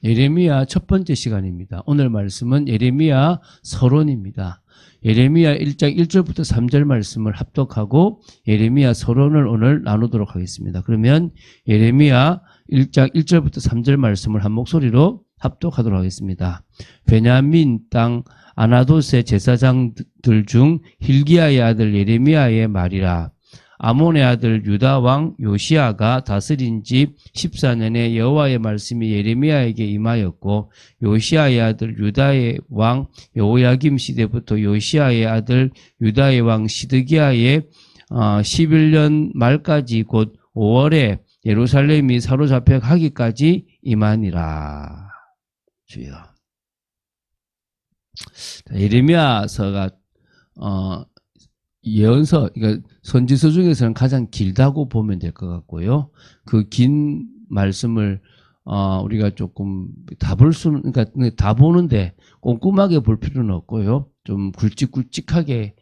예레미야 첫 번째 시간입니다. 오늘 말씀은 예레미야 서론입니다. 예레미야 1장 1절부터 3절 말씀을 합독하고 예레미야 서론을 오늘 나누도록 하겠습니다. 그러면 예레미야 1장 1절부터 3절 말씀을 한 목소리로 합독하도록 하겠습니다. 베냐민 땅 아나돗의 제사장들 중 hil기야의 아들 예레미야의 말이라. 아몬의 아들 유다 왕 요시야가 다스린 지 14년에 여호와의 말씀이 예레미야에게 임하였고, 요시야의 아들 유다의 왕 여호야김 시대부터 요시야의 아들 유다의 왕 시드기야의 11년 말까지 곧 5월에 예루살렘이 사로잡혀 가기까지 임하니라. 주여. 예레미야서가 예언서, 그러니까 선지서 중에서는 가장 길다고 보면 될 것 같고요. 그 긴 말씀을 우리가 조금 다 볼 수는, 그러니까 다 보는데 꼼꼼하게 볼 필요는 없고요. 좀 굵직굵직하게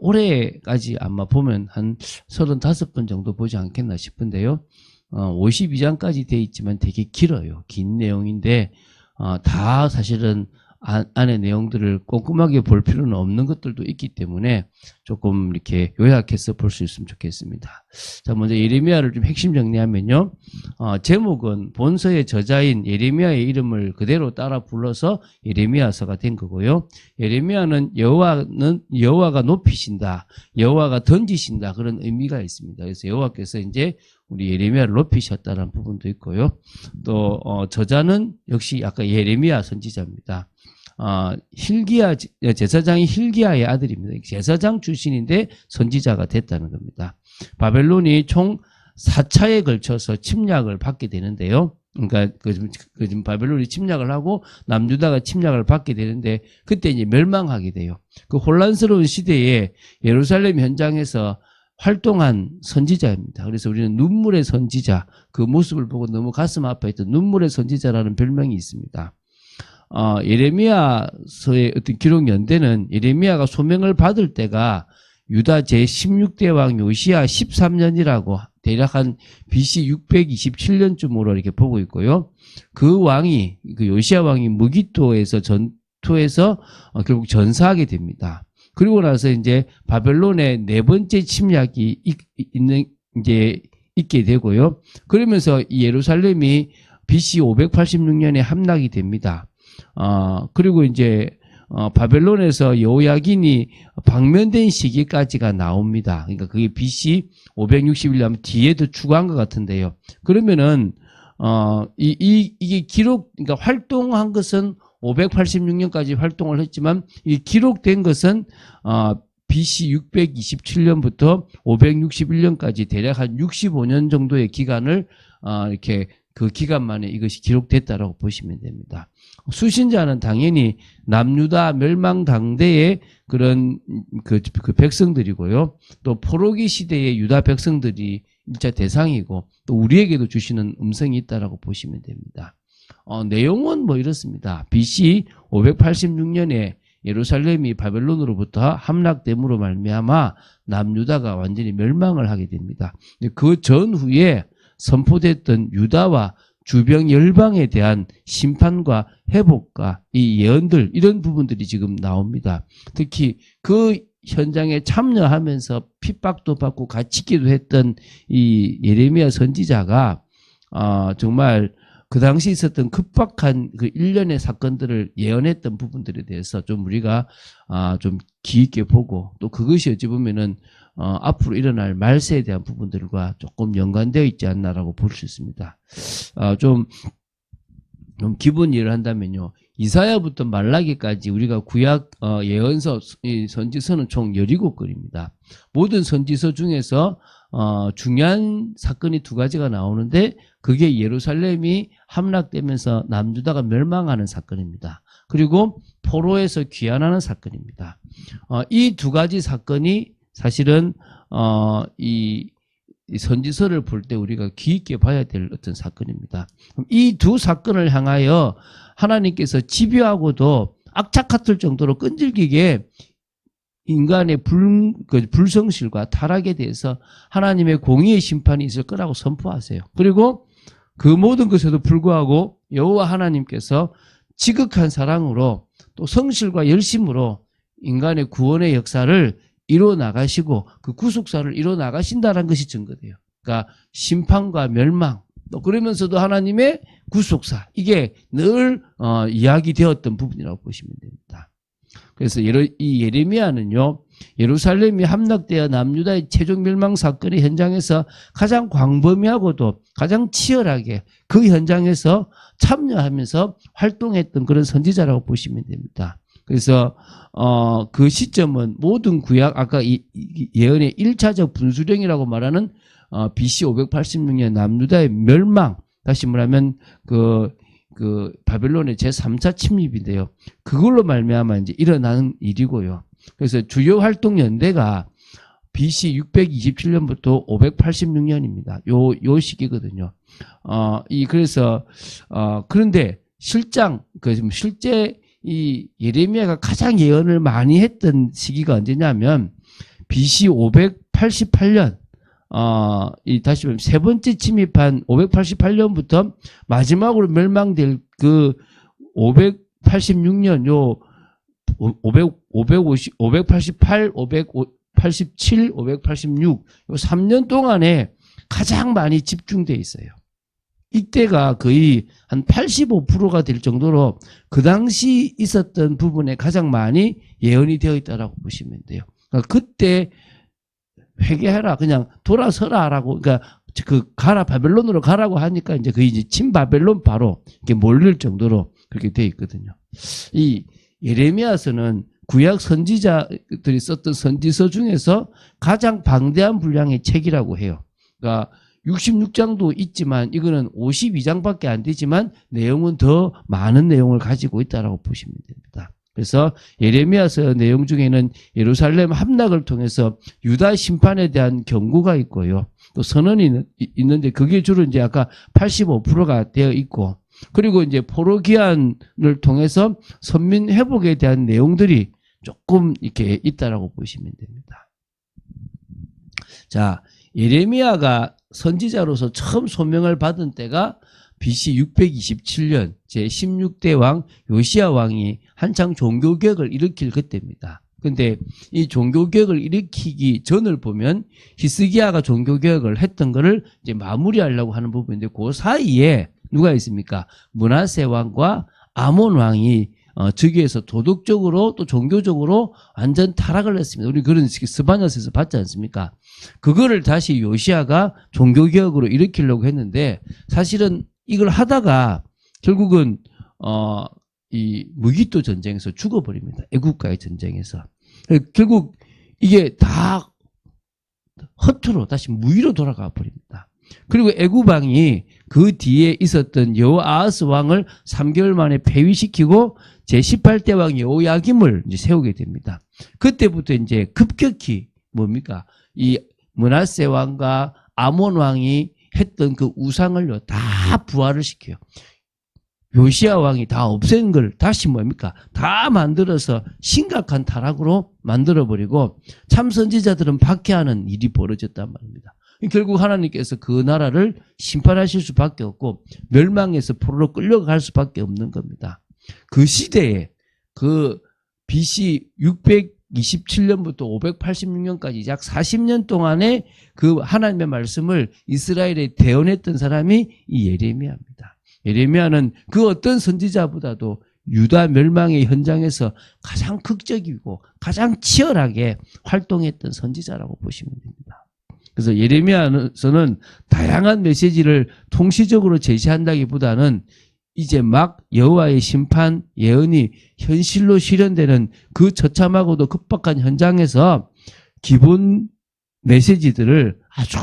올해까지 아마 보면 한 35번 정도 보지 않겠나 싶은데요. 52장까지 돼 있지만 되게 길어요. 긴 내용인데 다 사실은 안의 내용들을 꼼꼼하게 볼 필요는 없는 것들도 있기 때문에 조금 이렇게 요약해서 볼 수 있으면 좋겠습니다. 자, 먼저 예레미야를 좀 핵심 정리하면요. 제목은 본서의 저자인 예레미야의 이름을 그대로 따라 불러서 예레미야서가 된 거고요. 예레미야는 여호와가 높이신다, 여호와가 던지신다, 그런 의미가 있습니다. 그래서 여호와께서 이제 우리 예레미야를 높이셨다는 부분도 있고요. 또 저자는 역시 아까 예레미야 선지자입니다. hil기야 제사장이 hil기야의 아들입니다. 제사장 출신인데 선지자가 됐다는 겁니다. 바벨론이 총 4차에 걸쳐서 침략을 받게 되는데요. 그러니까 지금 바벨론이 침략을 하고 남유다가 침략을 받게 되는데 그때 이제 멸망하게 돼요. 그 혼란스러운 시대에 예루살렘 현장에서 활동한 선지자입니다. 그래서 우리는 눈물의 선지자, 그 모습을 보고 너무 가슴 아파했던 눈물의 선지자라는 별명이 있습니다. 예레미야서의 어떤 기록 연대는 예레미야가 소명을 받을 때가 유다 제16대 왕 요시야 13년이라고 대략 한 BC 627년쯤으로 이렇게 보고 있고요. 그 요시야 왕이 무기토에서 전투에서 결국 전사하게 됩니다. 그리고 나서 이제 바벨론의 네 번째 침략이 있게 되고요. 그러면서 예루살렘이 BC 586년에 함락이 됩니다. 그리고 이제 바벨론에서 여호야긴이 방면된 시기까지가 나옵니다. 그러니까 그게 BC 561년 뒤에도 추가한 것 같은데요. 그러면은 이게 그러니까 활동한 것은 586년까지 활동을 했지만 이 기록된 것은 BC 627년부터 561년까지 대략 한 65년 정도의 기간을 이렇게 그 기간만에 이것이 기록됐다라고 보시면 됩니다. 수신자는 당연히 남유다 멸망 당대의 그런 그 백성들이고요. 또 포로기 시대의 유다 백성들이 1차 대상이고 또 우리에게도 주시는 음성이 있다라고 보시면 됩니다. 내용은 뭐 이렇습니다. BC 586년에 예루살렘이 바벨론으로부터 함락됨으로 말미암아 남유다가 완전히 멸망을 하게 됩니다. 그 전후에 선포됐던 유다와 주변 열방에 대한 심판과 회복과 이 예언들, 이런 부분들이 지금 나옵니다. 특히 그 현장에 참여하면서 핍박도 받고 갇히기도 했던 이 예레미야 선지자가 정말 그 당시 있었던 급박한 그 일련의 사건들을 예언했던 부분들에 대해서 좀 우리가 좀 귀 있게 보고, 또 그것이 어찌 보면은 앞으로 일어날 말세에 대한 부분들과 조금 연관되어 있지 않나라고 볼 수 있습니다. 좀 기본 이해를 한다면요. 이사야부터 말라기까지 우리가 구약 예언서, 선지서는 총 17건입니다. 모든 선지서 중에서 중요한 사건이 두 가지가 나오는데 그게 예루살렘이 함락되면서 남유다가 멸망하는 사건입니다. 그리고 포로에서 귀환하는 사건입니다. 이 두 가지 사건이 사실은 이 선지서를 볼 때 우리가 귀 있게 봐야 될 어떤 사건입니다. 이 두 사건을 향하여 하나님께서 집요하고도 악착같을 정도로 끈질기게 인간의 불성실과 타락에 대해서 하나님의 공의의 심판이 있을 거라고 선포하세요. 그리고 그 모든 것에도 불구하고 여호와 하나님께서 지극한 사랑으로 또 성실과 열심으로 인간의 구원의 역사를 이루어 나가시고 그 구속사를 이루어 나가신다는 것이 증거돼요. 그러니까 심판과 멸망, 또 그러면서도 하나님의 구속사, 이게 늘 이야기되었던 부분이라고 보시면 됩니다. 그래서 이 예레미야는요, 예루살렘이 함락되어 남유다의 최종 멸망 사건의 현장에서 가장 광범위하고도 가장 치열하게 그 현장에서 참여하면서 활동했던 그런 선지자라고 보시면 됩니다. 그래서 그 시점은 모든 구약, 아까 이 예언의 1차적 분수령이라고 말하는 BC 586년 남유다의 멸망, 다시 말하면 그 바벨론의 제3차 침입인데요. 그걸로 말미암아 이제 일어나는 일이고요. 그래서 주요 활동 연대가 BC 627년부터 586년입니다. 요 시기거든요. 그래서 그런데 실제 이 예레미야가 가장 예언을 많이 했던 시기가 언제냐면 BC 588년 다시 말하면 세 번째 침입한 588년부터 마지막으로 멸망될 그 586년 588, 587, 586, 요 3년 동안에 가장 많이 집중돼 있어요. 이때가 거의 한 85%가 될 정도로 그 당시 있었던 부분에 가장 많이 예언이 되어 있다라고 보시면 돼요. 그러니까 그때 회개해라, 그냥 돌아서라라고, 그러니까 가라, 바벨론으로 가라고 하니까 이제 거의 이제 친바벨론 바로 이렇게 몰릴 정도로 그렇게 되어 있거든요. 이 예레미야서는 구약 선지자들이 썼던 선지서 중에서 가장 방대한 분량의 책이라고 해요. 그러니까 66장도 있지만 이거는 52장밖에 안 되지만 내용은 더 많은 내용을 가지고 있다라고 보시면 됩니다. 그래서 예레미야서 내용 중에는 예루살렘 함락을 통해서 유다 심판에 대한 경고가 있고요. 또 선언이 있는데 그게 주로 이제 아까 85%가 되어 있고, 그리고 이제 포로 기한을 통해서 선민 회복에 대한 내용들이 조금 이렇게 있다라고 보시면 됩니다. 자, 예레미야가 선지자로서 처음 소명을 받은 때가 BC 627년 제16대 왕 요시야 왕이 한창 종교개혁을 일으킬 그때입니다. 근데 이 종교개혁을 일으키기 전을 보면 히스기야가 종교개혁을 했던 거를 이제 마무리하려고 하는 부분인데 그 사이에 누가 있습니까? 므낫세 왕과 아몬 왕이 즉위해서 도덕적으로 또 종교적으로 완전 타락을 했습니다. 우리 그런 스바냐서에서 봤지 않습니까? 그거를 다시 요시야가 종교개혁으로 일으키려고 했는데 사실은 이걸 하다가 결국은 이 무기토 전쟁에서 죽어버립니다. 애국가의 전쟁에서. 결국 이게 다 허투루 다시 무위로 돌아가 버립니다. 그리고 애굽왕이 그 뒤에 있었던 여호아하스 왕을 3개월 만에 폐위시키고 제18대 왕 여호야김을 이제 세우게 됩니다. 그때부터 이제 급격히 뭡니까? 이 므낫세 왕과 아몬 왕이 했던 그 우상을요 다 부활을 시켜요. 요시야 왕이 다 없앤 걸 다시 뭡니까? 다 만들어서 심각한 타락으로 만들어버리고 참 선지자들은 박해하는 일이 벌어졌단 말입니다. 결국 하나님께서 그 나라를 심판하실 수밖에 없고 멸망해서 포로로 끌려갈 수밖에 없는 겁니다. 그 시대에 그 BC 627년부터 586년까지 약 40년 동안의 그 하나님의 말씀을 이스라엘에 대언했던 사람이 이 예레미야입니다. 예레미야는 그 어떤 선지자보다도 유다 멸망의 현장에서 가장 극적이고 가장 치열하게 활동했던 선지자라고 보시면 됩니다. 그래서 예레미야서는 다양한 메시지를 통시적으로 제시한다기보다는 이제 막 여호와의 심판 예언이 현실로 실현되는 그 처참하고도 급박한 현장에서 기본 메시지들을 아주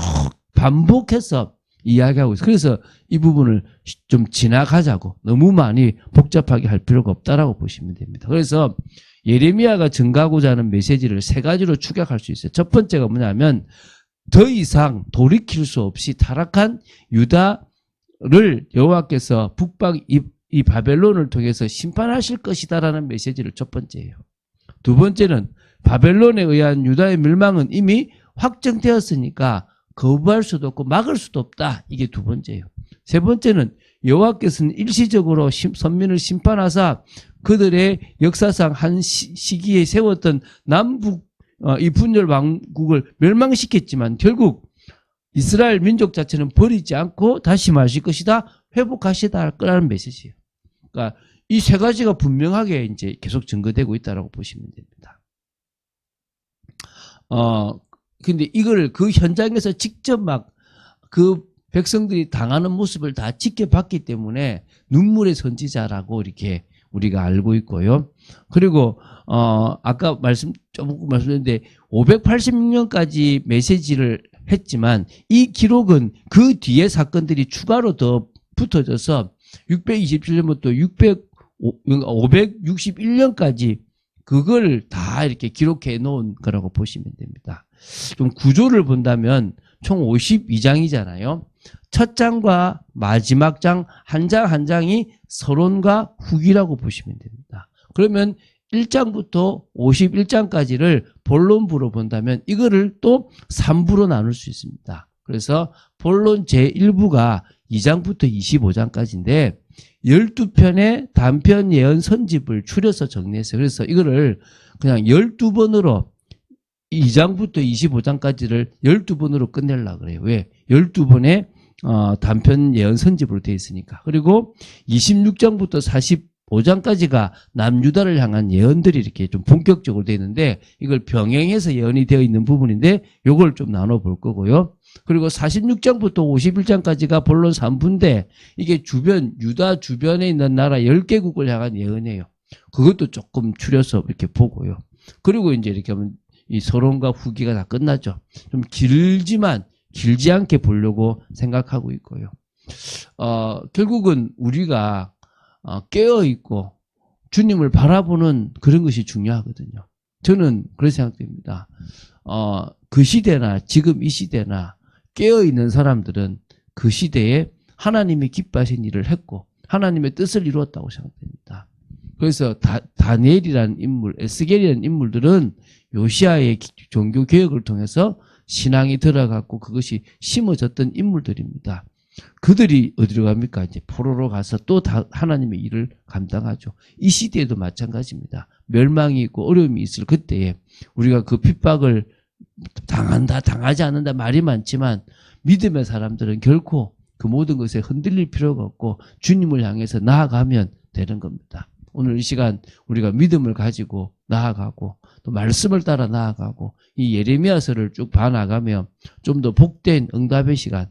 반복해서 이야기하고 있어요. 그래서 이 부분을 좀 지나가자고, 너무 많이 복잡하게 할 필요가 없다라고 보시면 됩니다. 그래서 예레미야가 전가하고자 하는 메시지를 세 가지로 축약할 수 있어요. 첫 번째가 뭐냐면 더 이상 돌이킬 수 없이 타락한 유다를 여호와께서 북방 이 바벨론을 통해서 심판하실 것이다라는 메시지를 첫 번째예요. 두 번째는 바벨론에 의한 유다의 멸망은 이미 확정되었으니까 거부할 수도 없고 막을 수도 없다. 이게 두 번째예요. 세 번째는 여호와께서는 일시적으로 선민을 심판하사 그들의 역사상 한 시기에 세웠던 남북 이 분열 왕국을 멸망시켰지만 결국 이스라엘 민족 자체는 버리지 않고 다시 마실 것이다. 회복하시다 할 거라는 메시지예요. 그러니까 이 세 가지가 분명하게 이제 계속 증거되고 있다라고 보시면 됩니다. 근데 이걸 그 현장에서 직접 막 그 백성들이 당하는 모습을 다 지켜봤기 때문에 눈물의 선지자라고 이렇게 우리가 알고 있고요. 그리고 아까 조금 말씀드렸는데 586년까지 메시지를 했지만 이 기록은 그 뒤에 사건들이 추가로 더 붙어져서 627년부터 561년까지 그걸 다 이렇게 기록해 놓은 거라고 보시면 됩니다. 좀 구조를 본다면 총 52장이잖아요. 첫 장과 마지막 장, 한 장 한 장이 서론과 후기라고 보시면 됩니다. 그러면 1장부터 51장까지를 본론부로 본다면 이거를 또 3부로 나눌 수 있습니다. 그래서 본론 제1부가 2장부터 25장까지인데 12편의 단편 예언 선집을 추려서 정리했어요. 그래서 이거를 그냥 12번으로 2장부터 25장까지를 12번으로 끝내려고 그래요. 왜? 12번의 단편 예언 선집으로 되어 있으니까. 그리고 26장부터 45장까지가 남유다를 향한 예언들이 이렇게 좀 본격적으로 되어 있는데 이걸 병행해서 예언이 되어 있는 부분인데 이걸 좀 나눠볼 거고요. 그리고 46장부터 51장까지가 본론 3부인데 이게 유다 주변에 있는 나라 10개국을 향한 예언이에요. 그것도 조금 추려서 이렇게 보고요. 그리고 이제 이렇게 하면 이 서론과 후기가 다 끝나죠. 좀 길지 않게 보려고 생각하고 있고요. 결국은 우리가 깨어있고 주님을 바라보는 그런 것이 중요하거든요. 저는 그렇게 생각됩니다. 그 시대나 지금 이 시대나 깨어있는 사람들은 그 시대에 하나님이 기뻐하신 일을 했고 하나님의 뜻을 이루었다고 생각됩니다. 그래서 다니엘이라는 인물, 에스겔이라는 인물들은 요시아의 종교 개혁을 통해서 신앙이 들어갔고 그것이 심어졌던 인물들입니다. 그들이 어디로 갑니까? 이제 포로로 가서 또 하나님의 일을 감당하죠. 이 시대에도 마찬가지입니다. 멸망이 있고 어려움이 있을 그때에 우리가 그 핍박을 당한다, 당하지 않는다 말이 많지만 믿음의 사람들은 결코 그 모든 것에 흔들릴 필요가 없고 주님을 향해서 나아가면 되는 겁니다. 오늘 이 시간 우리가 믿음을 가지고 나아가고 또 말씀을 따라 나아가고 이 예레미야서를 쭉 봐나가면 좀 더 복된 응답의 시간,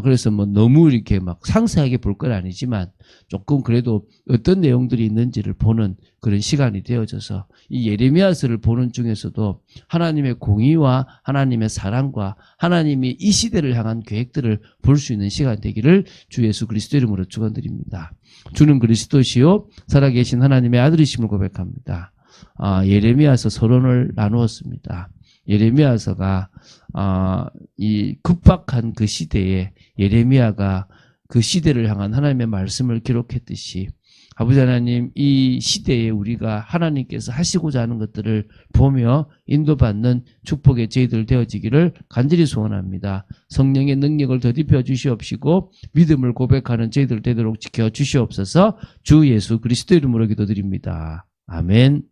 그래서 뭐 너무 이렇게 막 상세하게 볼 건 아니지만 조금 그래도 어떤 내용들이 있는지를 보는 그런 시간이 되어져서 이 예레미야서를 보는 중에서도 하나님의 공의와 하나님의 사랑과 하나님이 이 시대를 향한 계획들을 볼 수 있는 시간 되기를 주 예수 그리스도 이름으로 축원드립니다. 주는 그리스도시요 살아계신 하나님의 아들이심을 고백합니다. 예레미야서 서론을 나누었습니다. 예레미야서가 이 급박한 그 시대에 예레미야가 그 시대를 향한 하나님의 말씀을 기록했듯이 아버지 하나님 이 시대에 우리가 하나님께서 하시고자 하는 것들을 보며 인도받는 축복의 저희들 되어지기를 간절히 소원합니다. 성령의 능력을 더딥혀 주시옵시고 믿음을 고백하는 저희들 되도록 지켜주시옵소서. 주 예수 그리스도 이름으로 기도드립니다. 아멘.